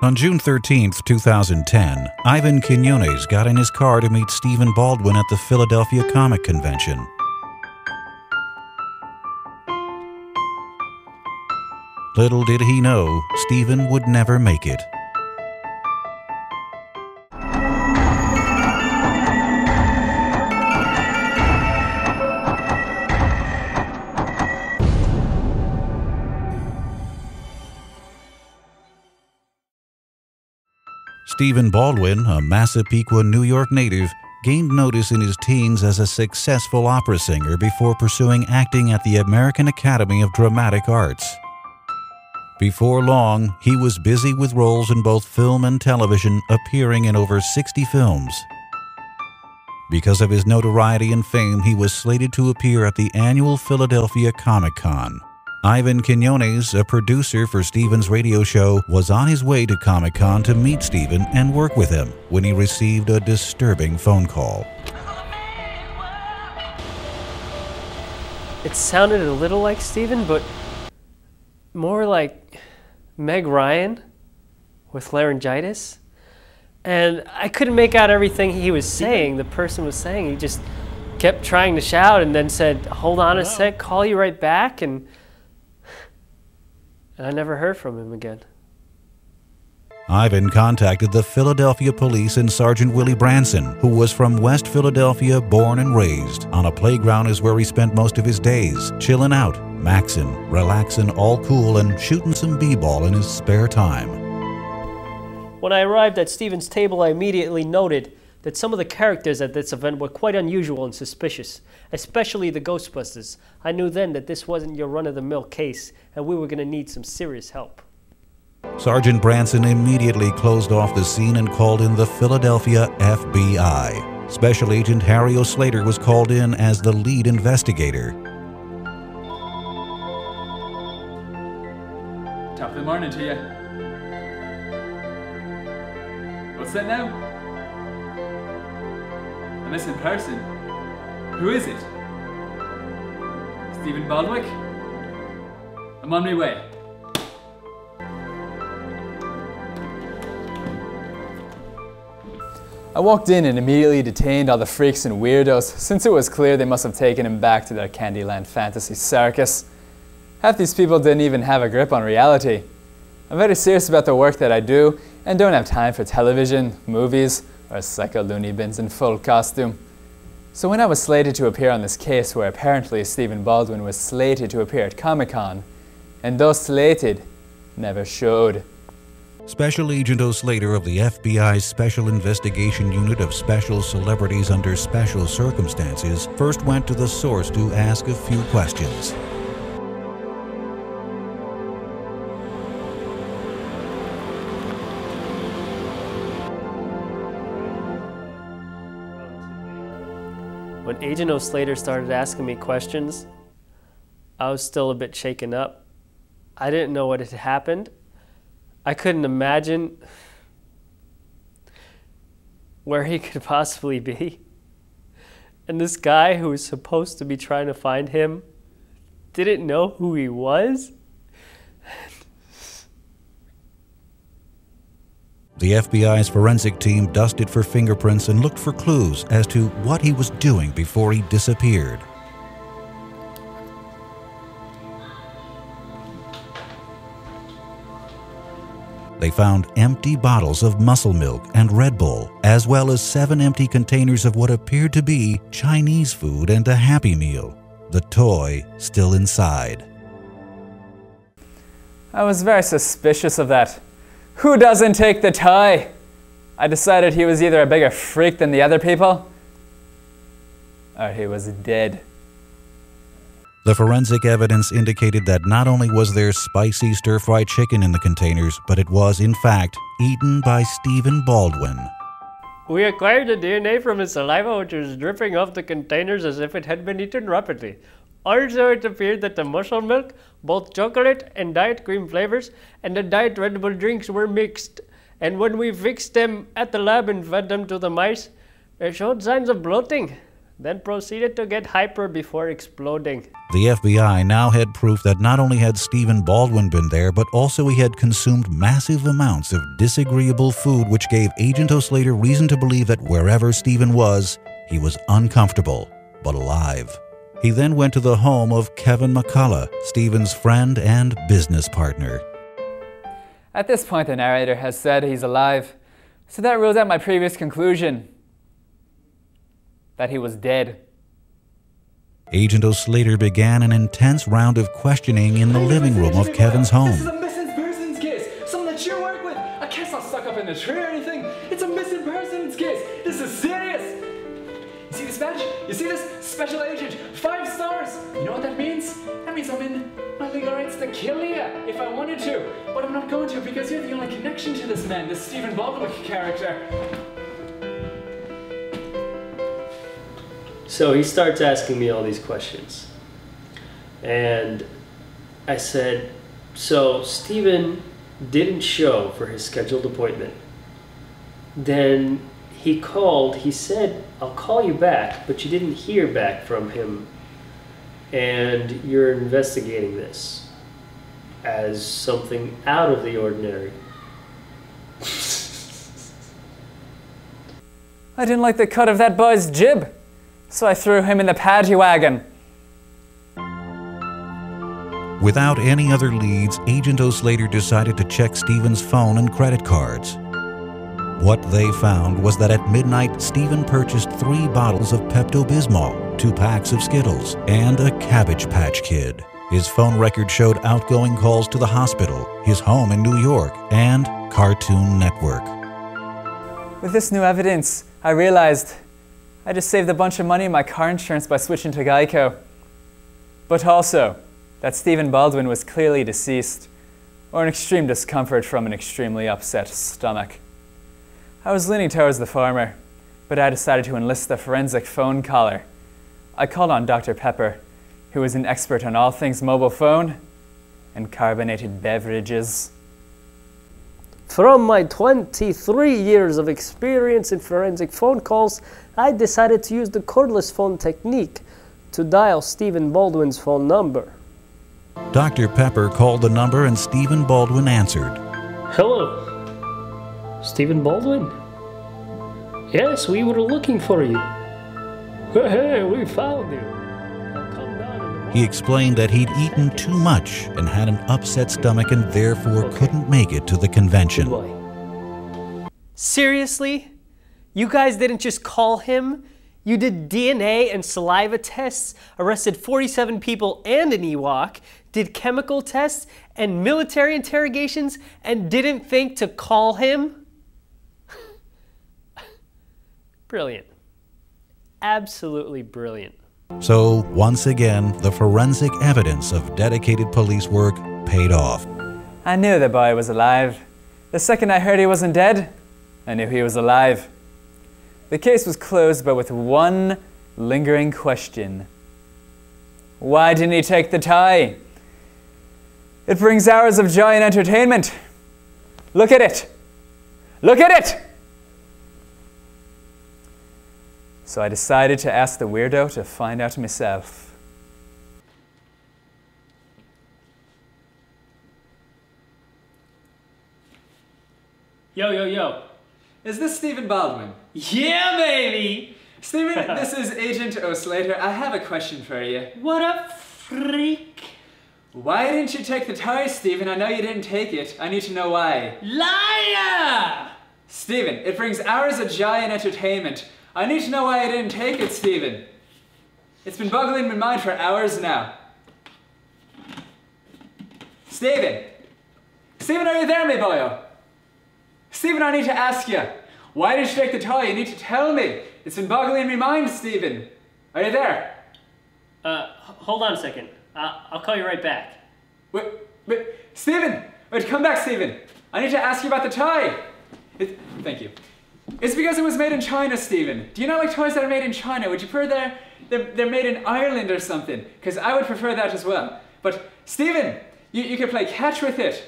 On June 13, 2010, Ivan Quinones got in his car to meet Stephen Baldwin at the Philadelphia Comic Convention. Little did he know, Stephen would never make it. Stephen Baldwin, a Massapequa, New York native, gained notice in his teens as a successful opera singer before pursuing acting at the American Academy of Dramatic Arts. Before long, he was busy with roles in both film and television, appearing in over 60 films. Because of his notoriety and fame, he was slated to appear at the annual Philadelphia Comic Con. Ivan Quinones, a producer for Stephen's radio show, was on his way to Comic-Con to meet Stephen and work with him when he received a disturbing phone call. It sounded a little like Stephen, but more like Meg Ryan with laryngitis. And I couldn't make out everything he was saying, the person was saying. He just kept trying to shout and then said, "Hold on a sec, call you right back." And I never heard from him again. Ivan contacted the Philadelphia police and Sergeant Willie Branson, who was from West Philadelphia, born and raised. On a playground is where he spent most of his days, chilling out, maxing, relaxing, all cool, and shooting some b-ball in his spare time. When I arrived at Stephen's table, I immediately noted that some of the characters at this event were quite unusual and suspicious, especially the Ghostbusters. I knew then that this wasn't your run-of-the-mill case, and we were going to need some serious help. Sergeant Branson immediately closed off the scene and called in the Philadelphia FBI. Special Agent Harry O'Slater was called in as the lead investigator. Top of the morning to you. What's that now? A missing person? Who is it? Stephen Baldwin? I'm on my way. I walked in and immediately detained all the freaks and weirdos, since it was clear they must have taken him back to their Candyland fantasy circus. Half these people didn't even have a grip on reality. I'm very serious about the work that I do, and don't have time for television, movies, or psycho loony bins in full costume. So when I was slated to appear on this case where apparently Stephen Baldwin was slated to appear at Comic-Con, and those slated never showed. Special Agent O'Slater of the FBI's Special Investigation Unit of Special Celebrities Under Special Circumstances first went to the source to ask a few questions. When Agent O'Slater started asking me questions, I was still a bit shaken up. I didn't know what had happened. I couldn't imagine where he could possibly be. And this guy who was supposed to be trying to find him didn't know who he was. The FBI's forensic team dusted for fingerprints and looked for clues as to what he was doing before he disappeared. They found empty bottles of muscle milk and Red Bull, as well as 7 empty containers of what appeared to be Chinese food and a Happy Meal, the toy still inside. I was very suspicious of that. Who doesn't take the toy? I decided he was either a bigger freak than the other people, or he was dead. The forensic evidence indicated that not only was there spicy stir-fried chicken in the containers, but it was, in fact, eaten by Stephen Baldwin. We acquired the DNA from his saliva, which was dripping off the containers as if it had been eaten rapidly. Also, it appeared that the muscle milk, both chocolate and diet cream flavors, and the diet Red Bull drinks were mixed. And when we fixed them at the lab and fed them to the mice, they showed signs of bloating. then proceeded to get hyper before exploding. The FBI now had proof that not only had Stephen Baldwin been there, but also he had consumed massive amounts of disagreeable food, which gave Agent O'Slater reason to believe that wherever Stephen was, he was uncomfortable, but alive. He then went to the home of Kevin McCullough, Stephen's friend and business partner. At this point, the narrator has said he's alive, so that rules out my previous conclusion that he was dead. Agent O'Slater began an intense round of questioning in the living room of Kevin's home. This is a missing persons case. Someone that you work with. A cat's not stuck up in a tree or anything. It's a missing persons case. This is serious. You see this badge? You see this? Special agent. 5 stars. You know what that means? That means I'm in my legal rights to kill you if I wanted to. But I'm not going to because you're the only connection to this man, this Stephen Baldwin character. So he starts asking me all these questions. And I said, so Stephen didn't show for his scheduled appointment. Then he called, he said, I'll call you back, but you didn't hear back from him. And you're investigating this as something out of the ordinary. I didn't like the cut of that boy's jib, so I threw him in the paddy wagon. Without any other leads, Agent O'Slater decided to check Stephen's phone and credit cards. What they found was that at midnight, Stephen purchased 3 bottles of Pepto-Bismol, 2 packs of Skittles, and a Cabbage Patch Kid. His phone record showed outgoing calls to the hospital, his home in New York, and Cartoon Network. With this new evidence, I realized I just saved a bunch of money in my car insurance by switching to Geico. But also, that Stephen Baldwin was clearly deceased, or in extreme discomfort from an extremely upset stomach. I was leaning towards the former, but I decided to enlist the forensic phone caller. I called on Dr. Pepper, who was an expert on all things mobile phone and carbonated beverages. From my 23 years of experience in forensic phone calls, I decided to use the cordless phone technique to dial Stephen Baldwin's phone number. Dr. Pepper called the number and Stephen Baldwin answered. Hello, Stephen Baldwin? Yes, we were looking for you. Hey, we found you. Now come down in the morning. He explained that he'd eaten too much and had an upset stomach and therefore couldn't make it to the convention. Goodbye. Seriously? You guys didn't just call him? You did DNA and saliva tests, arrested 47 people and an Ewok, did chemical tests and military interrogations, and didn't think to call him? Brilliant. Absolutely brilliant. So, once again, the forensic evidence of dedicated police work paid off. I knew the boy was alive. The second I heard he wasn't dead, I knew he was alive. The case was closed, but with one lingering question. Why didn't he take the tie? It brings hours of joy and entertainment. Look at it. Look at it! So I decided to ask the weirdo to find out myself. Yo, yo, yo. Is this Stephen Baldwin? Yeah, baby! Stephen, this is Agent O'Slater. I have a question for you. What a freak. Why didn't you take the tie, Stephen? I know you didn't take it. I need to know why. Liar! Stephen, it brings hours of joy and entertainment. I need to know why I didn't take it, Stephen. It's been boggling my mind for hours now. Stephen! Stephen, are you there, my boyo? Stephen, I need to ask you. Why did you take the tie? You need to tell me. It's been boggling my mind, Stephen. Are you there? Hold on a second. I'll call you right back. Wait, Stephen! Wait, come back, Stephen. I need to ask you about the tie. Thank you. It's because it was made in China, Stephen. Do you not like toys that are made in China? Would you prefer they're made in Ireland or something? Because I would prefer that as well. But, Stephen, you could play catch with it.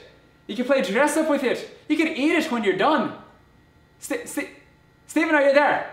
You could play dress up with it. You could eat it when you're done. Stephen, are you there?